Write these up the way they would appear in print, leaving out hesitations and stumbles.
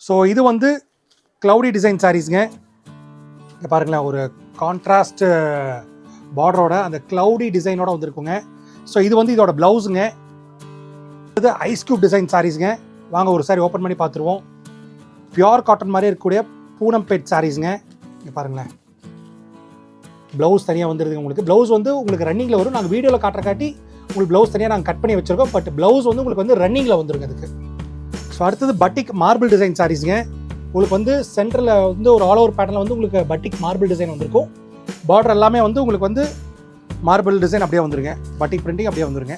So இது வந்து cloudy design சாரீஸுங்க. இங்கே பாருங்களேன், ஒரு கான்ட்ராஸ்ட் பார்டரோட அந்த க்ளவுடி டிசைனோட வந்துருக்குங்க. ஸோ இது வந்து இதோட ப்ளவுஸுங்க. இது ஐஸ் க்யூப் டிசைன் சாரீஸுங்க. வாங்க ஒரு சாரி ஓப்பன் பண்ணி பார்த்துருவோம். பியோர் காட்டன் மாதிரி இருக்கக்கூடிய பூனம்பேட் சாரீஸுங்க. இங்கே பாருங்களேன், ப்ளவுஸ் தனியாக வந்துடுதுங்க. உங்களுக்கு ப்ளவுஸ் வந்து உங்களுக்கு ரன்னிங்கில் வரும். நாங்கள் வீடியோவில் காட்டுறக்காட்டி உங்களுக்கு ப்ளவுஸ் தனியாக நாங்கள் கட் பண்ணி வச்சுருக்கோம். பட் ப்ளவுஸ் வந்து உங்களுக்கு வந்து ரன்னிங்கில் வந்துருங்க அதுக்கு. ஸோ அடுத்தது பட்டிக் மார்பிள் டிசைன் சாரீஸுங்க. உங்களுக்கு வந்து சென்டரில் வந்து ஒரு ஆல் ஓவர் பேட்டர்னில் வந்து உங்களுக்கு பட்டிக் மார்பிள் டிசைன் வந்திருக்கும். பார்டர் எல்லாமே வந்து உங்களுக்கு வந்து மார்பிள் டிசைன் அப்படியே வந்துருங்க. பட்டிக் பிரிண்டிங் அப்படியே வந்துருங்க.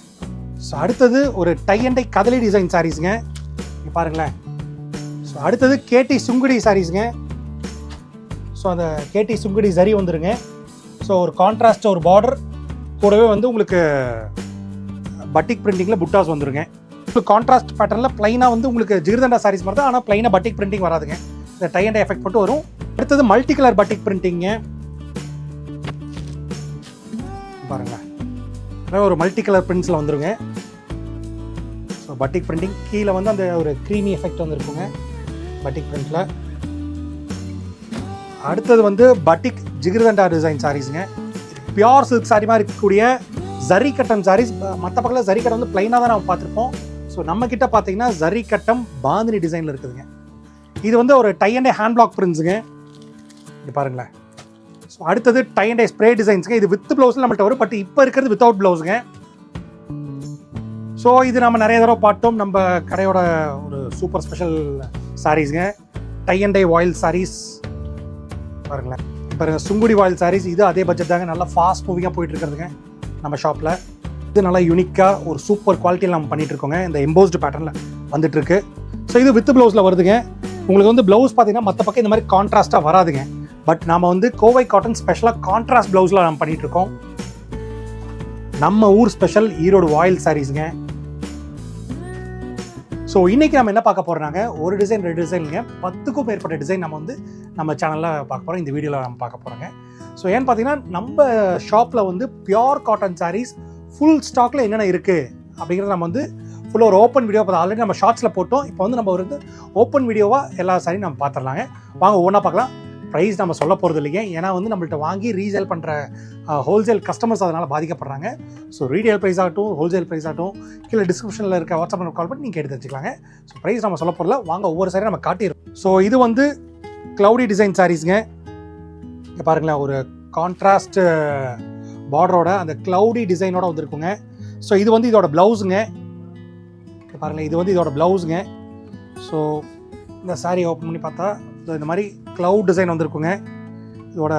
ஸோ அடுத்தது ஒரு டை அண்ட் டை கதலி டிசைன் சாரீஸுங்க. இங்கே பாருங்களேன். ஸோ அடுத்தது கேடி சுங்குடி சாரீஸுங்க. ஸோ அந்த கேடி சுங்குடி சரி வந்துருங்க. ஸோ ஒரு கான்ட்ராஸ்ட் ஒரு பார்டர் கூடவே வந்து உங்களுக்கு பட்டிக் பிரிண்டிங்கில் புட்டாஸ் வந்துருங்க. கான்ட்ராஸ்ட் பேட்டர்னில் ப்ளைனாக வந்து உங்களுக்கு ஜிகிர்தண்டா சாரீஸ் மாதிரி தான், ஆனால் ப்ளைனாக பட்டிக் பிரிண்டிங் வராதுங்க. இந்த டை அண்ட் எஃபெக்ட் மட்டும் வரும். அடுத்தது மல்டி கலர் பட்டிக் பிரிண்டிங்க. பாருங்களேன், ஒரு மல்டி கலர் பிரிண்ட்ஸில் வந்துருங்க. ஸோ பட்டிக் பிரிண்டிங் கீழே வந்து அந்த ஒரு க்ரீமி எஃபெக்ட் வந்துருக்குங்க பட்டிக் பிரிண்டில். அடுத்தது வந்து பட்டிக் ஜிகிர்தண்டா டிசைன் சாரீஸுங்க. பியோர் சில்க் சாரி மாதிரி இருக்கக்கூடிய ஜரி கட்டம் சாரீஸ். மற்ற பக்கத்தில் ஜரி கட்டம் வந்து ப்ளைனாக தான் நம்ம பார்த்துருப்போம். ஸோ நம்ம கிட்ட பார்த்தீங்கன்னா ஜரி கட்டம் பாந்தினி டிசைனில் இருக்குதுங்க. இது வந்து ஒரு டை அண்ட் ஹேண்ட் பிளாக் பிரிண்ட்ஸுங்க. இது பாருங்களேன். ஸோ அடுத்தது டை அண்ட் ஸ்ப்ரே டிசைன்ஸுங்க. இது வித் ப்ளவுஸில் நம்மள்ட்ட வரும். பட் இப்போ இருக்கிறது வித்தவுட் ப்ளவுஸுங்க. ஸோ இது நம்ம நிறைய தடவை பார்த்தோம். நம்ம கடையோட ஒரு சூப்பர் ஸ்பெஷல் சாரீஸுங்க. Tie and dye voile saris பாருங்களேன். இப்போ சுங்குடி வாயில் சாரீஸ் இது அதே பட்ஜெட் தாங்க. நல்லா ஃபாஸ்ட் மூவிங்காக போயிட்டு இருக்கிறதுங்க நம்ம ஷாப்பில். இது நல்லா யூனிக்காக ஒரு சூப்பர் குவாலிட்டியில் நம்ம பண்ணிட்டு இருக்கோங்க. இந்த எம்போஸ்டு பேட்டர்னில் வந்துட்டு இருக்கு. ஸோ இது வித் ப்ளவுஸில் வருதுங்க. உங்களுக்கு வந்து ப்ளவுஸ் பார்த்தீங்கன்னா மற்ற பக்கம் இந்த மாதிரி கான்ட்ராஸ்ட்டாக வராதுங்க. பட் நாம் வந்து கோவை காட்டன் ஸ்பெஷலாக கான்ட்ராஸ்ட் ப்ளவுஸில் நம்ம பண்ணிட்டு இருக்கோம். நம்ம ஊர் ஸ்பெஷல் ஈரோடு வாயில் சாரீஸுங்க. ஸோ இன்றைக்கி நம்ம என்ன பார்க்க போகிறோம்னாங்க, ஒரு டிசைன் 2 டிசைனுங்க, 10க்கும் மேற்பட்ட டிசைன் நம்ம வந்து நம்ம சேனலில் பார்க்க போகிறோம். இந்த வீடியோவில் நம்ம பார்க்க போகிறோங்க. ஸோ ஏன்னு பார்த்தீங்கன்னா நம்ம ஷாப்பில் வந்து பியோர் காட்டன் சாரீஸ் ஃபுல் ஸ்டாக்கில் என்னென்ன இருக்குது அப்படிங்கிறத நம்ம வந்து ஃபுல்லாக ஒரு ஓப்பன் வீடியோ பார்த்து ஆல்ரெடி நம்ம ஷார்ட்ஸில் போட்டோம். இப்போ வந்து நம்ம வந்து ஓப்பன் வீடியோவாக எல்லா சாரியும் நம்ம பார்த்துடலாங்க. வாங்க ஒவ்வொன்றா பார்க்கலாம். ப்ரைஸ் நம்ம சொல்ல போகிறது இல்லைங்க, ஏன்னா வந்து நம்மள்ட்ட வாங்கி ரீசேல் பண்ணுற ஹோல்சேல் கஸ்டமர்ஸ் அதனால் பாதிக்கப்படுறாங்க. ஸோ ரீடெயில் ப்ரைஸ் ஆகட்டும், ஹோல்சேல் ப்ரைஸ் ஆகட்டும், கீழே டிஸ்கிரிப்ஷனில் இருக்க வாட்ஸ்அப் நம்பர் கால் பண்ணி நீங்கள் எடுத்து வச்சுக்கலாங்க. ஸோ ப்ரைஸ் நம்ம சொல்ல போகிறல, வாங்க ஒவ்வொரு சாரியும் நம்ம காட்டிடுறோம். ஸோ இது வந்து க்ளவுடி டிசைன் சாரீஸுங்க. இங்கே பாருங்களேன், ஒரு கான்ட்ராஸ்ட் பார்டரோட அந்த க்ளவுடி டிசைனோட வந்துருக்குங்க. ஸோ இது வந்து இதோட ப்ளவுஸுங்க. பாருங்களேன், இது வந்து இதோட ப்ளவுஸுங்க. ஸோ இந்த சாரீ ஓப்பன் பண்ணி பார்த்தா இந்த மாதிரி க்ளவுட் டிசைன் வந்துருக்குங்க. இதோட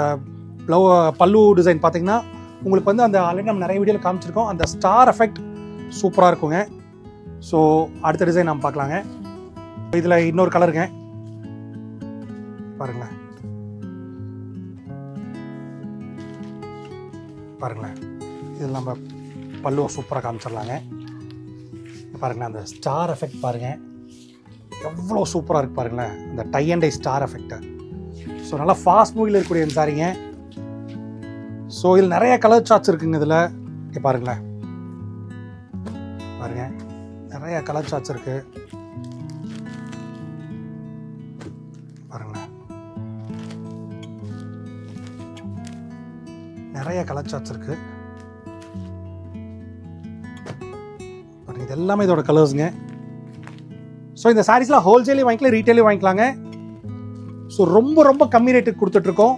பல்லு டிசைன் பார்த்தீங்கன்னா உங்களுக்கு வந்து அந்த ஆல்ரெடி நம்ம நிறைய வீடியோவில் காமிச்சிருக்கோம். அந்த ஸ்டார் எஃபெக்ட் சூப்பராக இருக்குங்க. ஸோ அடுத்த டிசைன் நம்ம பார்க்கலாங்க. இதில் இன்னொரு கலருங்க பாருங்களேன். பாருங்களேன், இதில் நம்ம பல்லுவை சூப்பராக காமிச்சிடலாங்க. பாருங்களேன், அந்த ஸ்டார் எஃபெக்ட் பாருங்கள் எவ்வளோ சூப்பராக இருக்குது பாருங்களேன், இந்த tie and tie star effect. So நல்லா ஃபாஸ்ட் மூவியில் இருக்கக்கூடிய சாரிங்க. ஸோ இதில் நிறைய கலர் சார்ட்ஸ் இருக்குங்க. இதில் இங்கே பாருங்களேன், பாருங்க நிறைய கலர் சார்ட்ஸ் இருக்கு பாருங்களேன், நிறைய கலர் சார்ட்ஸ் இருக்கு. இது எல்லாமே இதோட கலர்ஸுங்க. ஸோ இந்த சாரீஸ்லாம் ஹோல்சேலையும் வாங்கிக்கலாம், ரீட்டைலையும் வாங்கிக்கலாங்க. ஸோ ரொம்ப ரொம்ப கம்மி ரேட்டுக்கு கொடுத்துட்ருக்கோம்.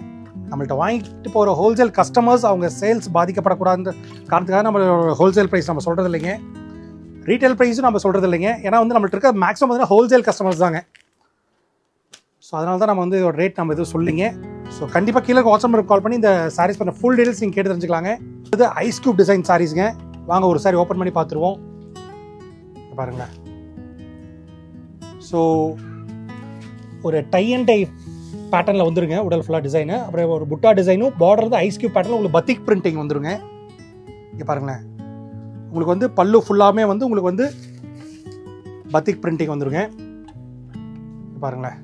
நம்மள்ட்ட வாங்கிட்டு போகிற ஹோல்சேல் கஸ்டமர்ஸ் அவங்க சேல்ஸ் பாதிக்கப்படக்கூடாதுன்ற காரணத்துக்காக நம்ம ஹோல்சேல் ப்ரைஸ் நம்ம சொல்கிறது இல்லைங்க, ரீட்டைல் ப்ரைஸும் நம்ம சொல்கிறது இல்லைங்க. ஏன்னா வந்து நம்மள்ட்ட இருக்க மேக்ஸிமம் வந்து ஹோல்சேல் கஸ்டமர்ஸ் தாங்க. ஸோ அதனால தான் நம்ம வந்து இதோட ரேட் நம்ம எதுவும் சொல்லிங்க. ஸோ கண்டிப்பாக கீழே வாட்ஸ்அப் நம்பருக்கு கால் பண்ணி இந்த சாரீஸ் பண்ண ஃபுல் டீடைல்ஸ் நீங்கள் கேட்டு தெரிஞ்சுக்கலாங்க. இது ஐஸ் க்யூப் டிசைன் சாரீஸுங்க. வாங்க ஒரு சாரி ஓப்பன் பண்ணி பார்த்துருவோம். பாருங்களேன், ஸோ ஒரு டை அண்ட் டை பேட்டர்னில் வந்துருங்க, உடல் ஃபுல்லாக டிசைனு. அப்புறம் ஒரு புட்டா டிசைனும் பார்டர் வந்து ஐஸ் க்யூப் பேட்டர்னில் உங்களுக்கு பத்திக் பிரிண்டிங் வந்துருங்க. இங்கே பாருங்களேன், உங்களுக்கு வந்து பல்லு ஃபுல்லாமே வந்து உங்களுக்கு வந்து பத்திக் பிரிண்டிங் வந்துருங்க. பாருங்களேன்,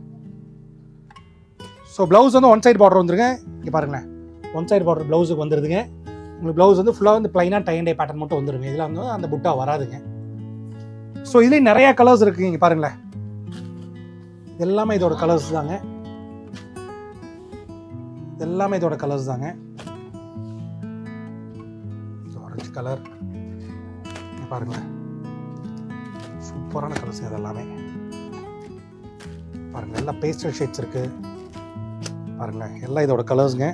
ஸோ ப்ளவுஸ் வந்து ஒன் சைடு பார்டர் வந்துருங்க. இங்கே பாருங்களேன், ஒன் சைடு பார்டர் ப்ளவுஸுக்கு வந்துடுதுங்க. உங்களுக்கு ப்ளவுஸ் வந்து ஃபுல்லாக வந்து ப்ளைனாக டை அண்ட் டை பேட்டர்ன் மட்டும் வந்துருங்க. இதில் வந்து அந்த புட்டா வராதுங்க. ஸோ இதுலேயும் நிறையா கலர்ஸ் இருக்குங்க. இங்கே பாருங்களேன், எல்லாமே இதோட கலர்ஸ் தாங்க. எல்லாமே இதோட கலர்ஸ் தாங்க. ஆரஞ்சு கலர் பாருங்களேன், சூப்பரான கலர்ஸ் இதெல்லாமே. பாருங்க எல்லாம் பேஸ்டல் ஷேட்ஸ் இருக்கு. பாருங்களேன் எல்லாம் இதோட கலர்ஸுங்க.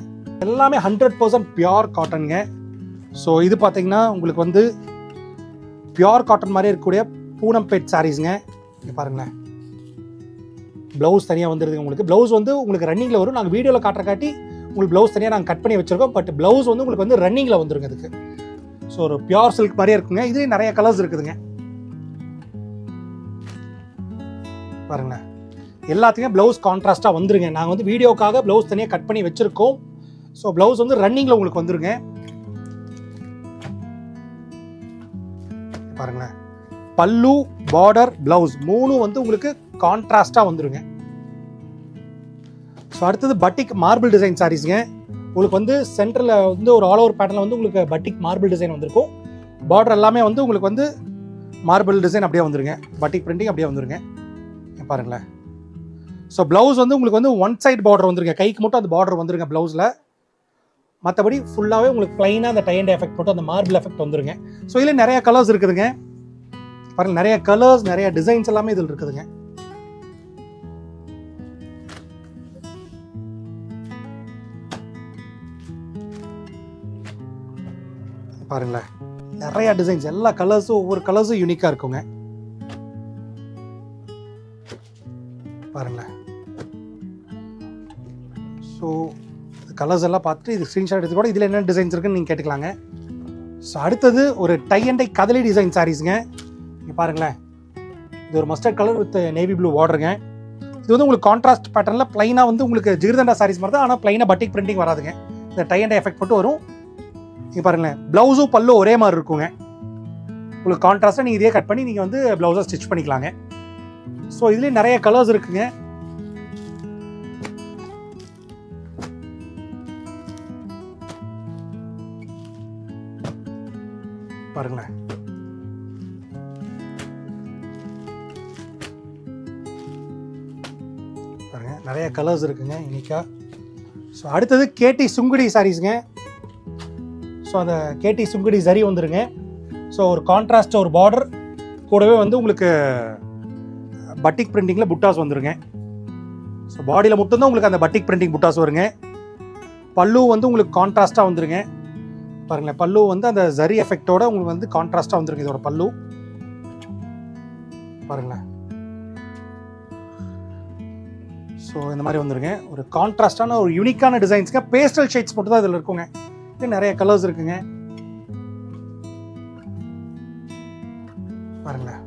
எல்லாமே 100% பியோர் காட்டனுங்க. ஸோ இது பார்த்தீங்கன்னா உங்களுக்கு வந்து பியோர் காட்டன் மாதிரி இருக்கக்கூடிய பூனம்பேட் சாரீஸுங்க. இங்கே பாருங்களேன், ப்ளவுஸ் தனியாக வந்துடுது உங்களுக்கு. ப்ளவுஸ் வந்து உங்களுக்கு ரன்னிங்கில் வரும். நாங்கள் வீடியோவில் காட்டுறக்காட்டி உங்களுக்கு ப்ளவுஸ் தனியாக நாங்கள் கட் பண்ணி வச்சுருக்கோம். பட் ப்ளவுஸ் வந்து உங்களுக்கு வந்து ரன்னிங்கில் வந்துருங்க இதுக்கு. ஸோ ஒரு பியோர் சில்க் மாதிரியே இருக்குங்க. இதுலேயும் நிறைய கலர்ஸ் இருக்குதுங்க. பாருங்களேன் எல்லாத்துக்குமே ப்ளவுஸ் கான்ட்ராஸ்ட்டாக வந்துருங்க. நாங்கள் வந்து வீடியோக்காக ப்ளவுஸ் தனியாக கட் பண்ணி வச்சுருக்கோம். ஸோ ப்ளவுஸ் வந்து ரன்னிங்கில் உங்களுக்கு வந்துருங்க. பாருங்களேன் பல்லு, பார்டர், பிளவுஸ் மூணும் வந்து உங்களுக்கு கான்ட்ராஸ்டாக வந்துருங்க. ஸோ அடுத்தது பட்டிக் மார்பிள் டிசைன் சாரீஸுங்க. உங்களுக்கு வந்து சென்டரில் வந்து ஒரு ஆல் ஓவர் பேட்டர்னில் வந்து உங்களுக்கு பட்டிக் மார்பிள் டிசைன் வந்திருக்கும். பார்டர் எல்லாமே வந்து உங்களுக்கு வந்து மார்பிள் டிசைன் அப்படியே வந்துருங்க. பட்டிக் பிரிண்டிங் அப்படியே வந்துருங்க. பாருங்களேன். ஸோ ப்ளவுஸ் வந்து உங்களுக்கு வந்து ஒன் சைட் பார்டர் வந்துருங்க. கைக்கு மட்டும் அந்த பார்டர் வந்துருங்க ப்ளவுஸில். மற்றபடி ஃபுல்லாகவே உங்களுக்கு ப்ளைனாக அந்த டை அண்ட் எஃபெக்ட் மட்டும் அந்த மார்பிள் எஃபெக்ட் வந்துருங்க. ஸோ இதில் நிறைய கலர்ஸ் இருக்குதுங்க. பாருங்கள் நிறைய கலர்ஸ், நிறைய டிசைன்ஸ் எல்லாமே இதில் இருக்குதுங்க. பாருங்களேன் நிறைய டிசைன்ஸ், எல்லா கலர்ஸும் ஒவ்வொரு கலர்ஸும் யூனிக்காக இருக்குங்க. பாருங்களேன். ஸோ கலர்ஸ் எல்லாம் பார்த்துட்டு இது ஸ்க்ரீன்ஷாட் எடுத்து கூட இதில் என்ன டிசைன்ஸ் இருக்குன்னு நீங்கள் கேட்டுக்கலாங்க. ஸோ அடுத்தது ஒரு டை அண்ட் டை கதலி டிசைன் சாரீஸுங்க. இங்கே பாருங்களேன், இது ஒரு mustard colour with navy blue வார்டருங்க. இது வந்து உங்களுக்கு கான்ட்ராஸ்ட் பேட்டர்னில் ப்ளைனாக வந்து உங்களுக்கு ஜிகிர்தண்டா சாரீஸ் மாதிரி தான், ஆனால் ப்ளைனாக பட்டிக் பிரிண்டிங் வராதுங்க. இந்த டை அண்ட் டை எஃபெக்ட் மட்டும் வரும். இங்கே பாருங்களேன் ப்ளவுஸும் பல்லும் ஒரே மாதிரி இருக்குங்க. உங்களுக்கு கான்ட்ராஸ்ட்டாக நீங்கள் இதே கட் பண்ணி நீங்கள் வந்து ப்ளவுஸாக ஸ்டிச் பண்ணிக்கலாங்க. ஸோ இதுலேயே நிறைய கலர்ஸ் இருக்குங்க. பாருங்களேன் பாருங்க நிறைய கலர்ஸ் இருக்குங்க யூனிக்கா. ஸோ அடுத்தது கேடி சுங்குடி சாரீஸுங்க. ஸோ அந்த கேடி சுங்குடி சரி வந்துருங்க. ஸோ ஒரு கான்ட்ராஸ்ட் ஒரு பார்டர் கூடவே வந்து உங்களுக்கு பட்டிக் பிரிண்டிங்கில் புட்டாஸ் வந்துருங்க. ஸோ பாடியில் மட்டும்தான் உங்களுக்கு அந்த பட்டிக் பிரிண்டிங் புட்டாஸ் வருங்க. பல்லு வந்து உங்களுக்கு கான்ட்ராஸ்ட்டாக வந்துருங்க. பாருங்களேன் பல்லு வந்து அந்த ஜரி எஃபெக்டோட உங்களுக்கு வந்து கான்ட்ராஸ்டாக வந்துருங்க இதோட பல்லு. பாருங்களேன். ஸோ இந்த மாதிரி வந்துருங்க. ஒரு கான்ட்ராஸ்டான ஒரு யூனிக்கான டிசைன்ஸ்ங்க. பேஸ்டல் ஷேட்ஸ் மட்டும் தான் இதில் இருக்குங்க. இது நிறைய கலர்ஸ் இருக்குங்க. பாருங்களேன்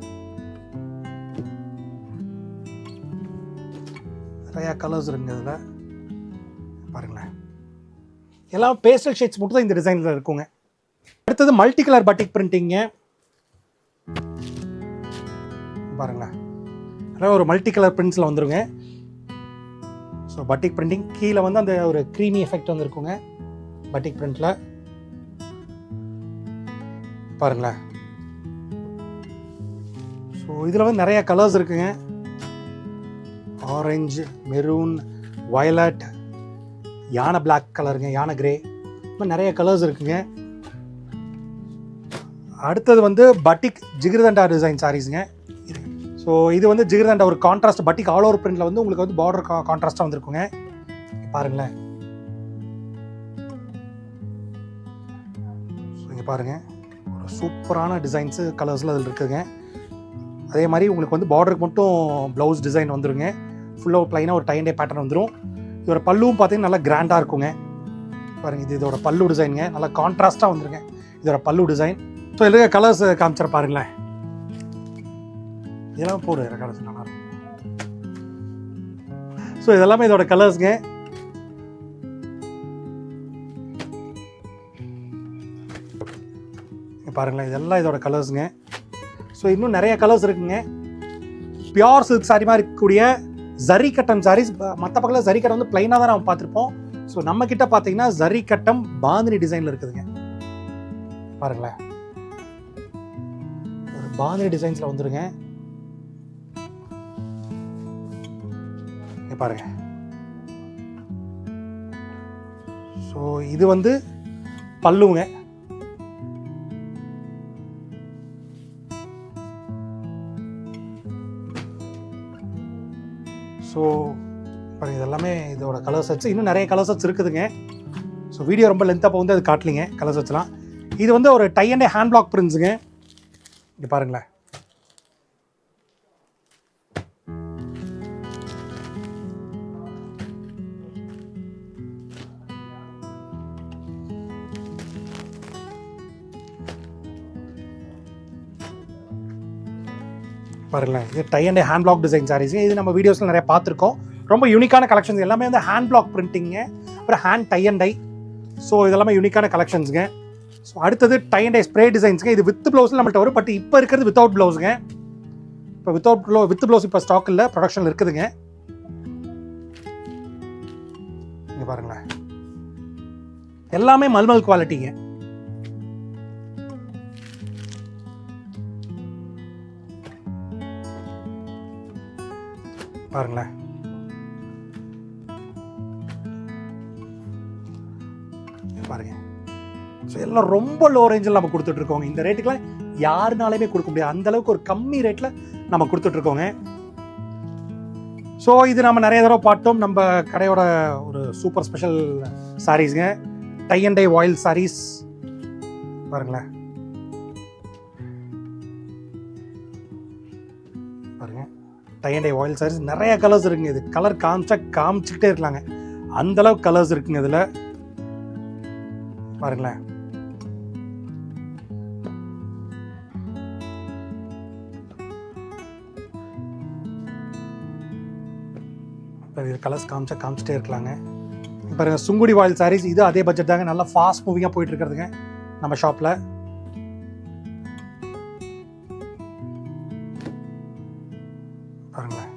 நிறைய கலர்ஸ் இருக்குங்க இதில். பாருங்களேன் எல்லாம் பேஸ்டல் ஷேட்ஸ் மட்டும் தான் இந்த டிசைனில் இருக்குங்க. அடுத்தது மல்டி கலர் பட்டிக் பிரிண்டிங்க. பாருங்களேன் நிறைய ஒரு மல்டி கலர் பிரிண்ட்ஸில் வந்துருங்க. ஸோ பட்டிக் பிரிண்டிங் கீழே வந்து அந்த ஒரு க்ரீமி எஃபெக்ட் வந்துருக்குங்க பட்டிக் பிரிண்டில். பாருங்களேன். ஸோ இதில் வந்து நிறைய கலர்ஸ் இருக்குங்க. ஆரஞ்சு, மெரூன், வயலட், யானை பிளாக் கலருங்க, யானை கிரே, இந்த மாதிரி நிறைய கலர்ஸ் இருக்குங்க. அடுத்தது வந்து பட்டிக் ஜிகிர்தண்டா டிசைன் சாரீஸுங்க. ஸோ இது வந்து ஜிகிர்தண்டா ஒரு கான்ட்ராஸ்ட் பட்டிக் ஆல் ஓவர் பிரிண்டில் வந்து உங்களுக்கு வந்து பார்டர் கான்ட்ராஸ்டாக வந்துருக்குங்க. பாருங்களேன். ஸோ இங்கே பாருங்கள் ஒரு சூப்பரான டிசைன்ஸு கலர்ஸில் அதில் இருக்குதுங்க. அதே மாதிரி உங்களுக்கு வந்து பார்டருக்கு மட்டும் ப்ளவுஸ் டிசைன் வந்துருங்க. ஃபுல்லாக ப்ளைனாக ஒரு டை அண்ட் டை பேட்டர்ன் வந்துடும். இதோட பல்லுவும் பார்த்தீங்கன்னா நல்லா கிராண்டாக இருக்குங்க. பாருங்கள் இது இதோட பல்லு டிசைனுங்க. நல்லா கான்ட்ராஸ்ட்டாக வந்துருங்க இதோட பல்லு டிசைன். ஸோ இதில் கலர்ஸ் காமிச்சிட பாருங்களேன். இதெல்லாம் போடு கலர்ஸ் நல்லா இருக்கும். ஸோ இதெல்லாமே இதோட கலர்ஸுங்க. பாருங்களேன் இதெல்லாம் இதோட கலர்ஸுங்க. ஸோ இன்னும் நிறைய கலர்ஸ் இருக்குங்க. பியோர் சில்க் சாரி மாதிரி இருக்கக்கூடிய ஜரி கட்டம் சாரீஸ். மற்ற பக்கத்தில் ஜரி கட்டம் வந்து பிளைனாக தான் நம்ம பார்த்துருப்போம். ஸோ நம்ம கிட்ட பார்த்தீங்கன்னா ஜரி கட்டம் பாந்தினி டிசைனில் இருக்குதுங்க. பாருங்களேன் ஒரு பாந்தினி டிசைன்ஸில் வந்துருங்க. இங்கே பாருங்க. ஸோ இது வந்து பல்லுங்க. ஸோ பாருங்க, இது எல்லாமே இதோட கலர் செட்ஸ். இன்னும் நிறைய கலர் செட்ஸ் இருக்குதுங்க. ஸோ வீடியோ ரொம்ப லென்த்தாக போகுது, அது காட்டலிங்க கலர் செட்ஸ்லாம். இது வந்து ஒரு டை அண்ட் ஹேண்ட் பிளாக் பிரிண்ட்ஸுங்க. இங்கே பாருங்களேன். பாருங்களேன், இது tie and hand block design sarees. இது நம்ம வீடியோஸில் நிறைய பார்த்துருக்கோம். ரொம்ப யூனிக்கான கலெக்ஷன்ஸ் எல்லாமே வந்து ஹேண்ட் பிளாக் பிரிண்டிங்க, அப்புறம் hand tie and tie. So இதெல்லாமே யூனிக்கான கலெக்ஷன்ஸுங்க. ஸோ அடுத்தது டை அண்ட் டை ஸ்ப்ரே டிசைன்ஸுங்க. இது வித் ப்ளவுஸில் நம்மள்ட்ட வரும். பட் இப்போ இருக்கிறது வித்தவுட் ப்ளவுஸுங்க. இப்போ வித் ப்ளவுஸ் இப்போ ஸ்டாக் இல்லை, ப்ரொடக்ஷனில் இருக்குதுங்க. இங்கே பாருங்களேன், எல்லாமே மல்மல் குவாலிட்டிங்க. பாருங்களேன், பாருங்க. ஸோ எல்லாம் ரொம்ப லோ ரேஞ்சில் நம்ம கொடுத்துட்டு இருக்கோங்க. இந்த ரேட்டுக்குலாம் யாருனாலுமே கொடுக்க முடியாது, அந்த அளவுக்கு ஒரு கம்மி ரேட்டில் நம்ம கொடுத்துட்டு இருக்கோங்க. ஸோ இது நம்ம நிறைய தடவை பார்த்தோம். நம்ம கடையோட ஒரு சூப்பர் ஸ்பெஷல் சாரீஸ்ங்க, tie and dye voile saris. பாருங்களேன், பாருங்க, tie and dye voile saris நிறைய கலர்ஸ் இருக்குங்க. இது கலர் காமிச்சுக்கிட்டே இருக்கலாங்க, அந்த அளவுக்கு கலர்ஸ் இருக்குங்க இதில். பாருங்களேன், கலர்ஸ் காமிச்சிட்டே இருக்கலாங்க. பாருங்க, சுங்குடி வாயில் சாரீஸ். இது அதே பட்ஜெட் தாங்க, நல்லா ஃபாஸ்ட் மூவிங்காக போயிட்டு இருக்கிறதுங்க நம்ம ஷாப்பில். பாருங்களேன்,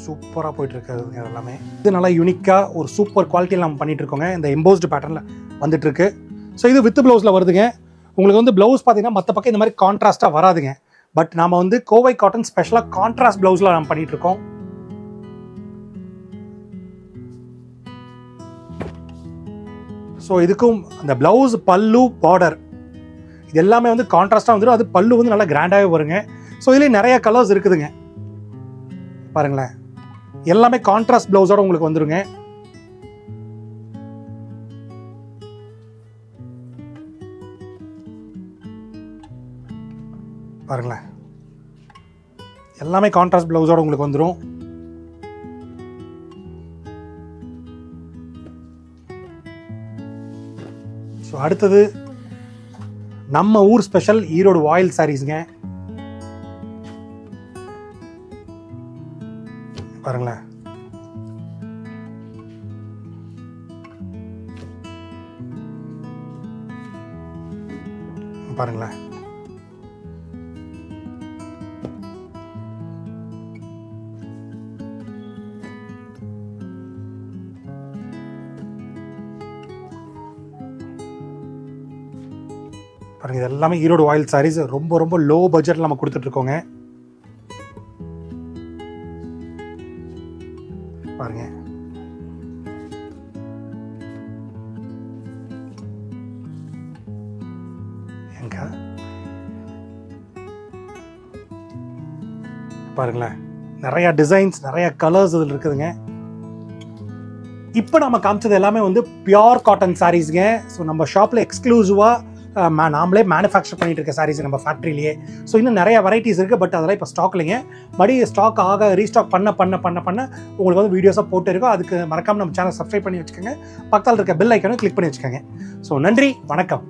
சூப்பராக போயிட்டு இருக்கிறதுங்க எல்லாமே. இது நல்லா யூனிக்காக ஒரு சூப்பர் குவாலிட்டியில் நம்ம பண்ணிட்டு இருக்கோங்க. இந்த எம்போஸ்டு பேட்டர்னில் வந்துட்டு இருக்கு. ஸோ இது வித் ப்ளவுஸில் வருதுங்க. உங்களுக்கு வந்து ப்ளவுஸ் பார்த்தீங்கன்னா மற்ற பக்கம் இந்த மாதிரி கான்ட்ராஸ்ட்டாக வராதுங்க. பட் நாம வந்து கோவை காட்டன் ஸ்பெஷலாக கான்ட்ராஸ்ட் ப்ளவுஸில் நம்ம பண்ணிட்டு இருக்கோம். ஸோ இதுக்கும் அந்த ப்ளவுஸ், பல்லு, பார்டர் இது எல்லாமே வந்து கான்ட்ராஸ்டாக வந்துடும். அது பல்லு வந்து நல்லா கிராண்டாகவே வருங்க. ஸோ இதுலேயும் நிறைய கலர்ஸ் இருக்குதுங்க. பாருங்களேன், எல்லாமே கான்ட்ராஸ்ட் ப்ளவுஸோட உங்களுக்கு வந்துருங்க. பாருங்களேன், எல்லாமே கான்ட்ராஸ்ட் ப்ளவுஸோட உங்களுக்கு வந்துடும். ஸோ அடுத்தது நம்ம ஊர் ஸ்பெஷல் ஈரோடு வாயில் சாரீஸ்ங்க. பாருங்களேன், பாருங்களேன், பாருங்க, இது எல்லாமே ஈரோடு வாயில் சாரீஸ். ரொம்ப ரொம்ப லோ பட்ஜெட்ல நம்ம கொடுத்துட்டு இருக்கோங்க. பாருங்க, எங்க பாருங்களேன், நிறைய டிசைன்ஸ், நிறைய கலர்ஸ் இதில் இருக்குதுங்க. இப்போ நம்ம காமிச்சது எல்லாமே வந்து பியோர் காட்டன் சாரீஸ்ங்க. ஸோ நம்ம ஷாப்பில் எக்ஸ்க்ளூசிவாக நாமளே மேனுஃபேக்சர் பண்ணிட்டு இருக்க சாரீஸ் நம்ம ஃபேக்ட்ரியிலேயே. ஸோ இன்னும் நிறைய வெரைட்டிஸ் இருக்குது. பட் அதெல்லாம் இப்போ ஸ்டாக் இல்லைங்க. மறுபடியும் ஸ்டாக் ரீஸ்டாக் பண்ண உங்களுக்கு வந்து வீடியோஸாக போட்டு இருக்கோம். அதுக்கு மறக்காமல் நம்ம சேனல் சப்ஸ்கிரைப் பண்ணி வச்சுக்கோங்க. பக்கத்தில் இருக்க பெல் ஐக்கனும் கிளிக் பண்ணி வச்சுக்கோங்க. ஸோ நன்றி, வணக்கம்.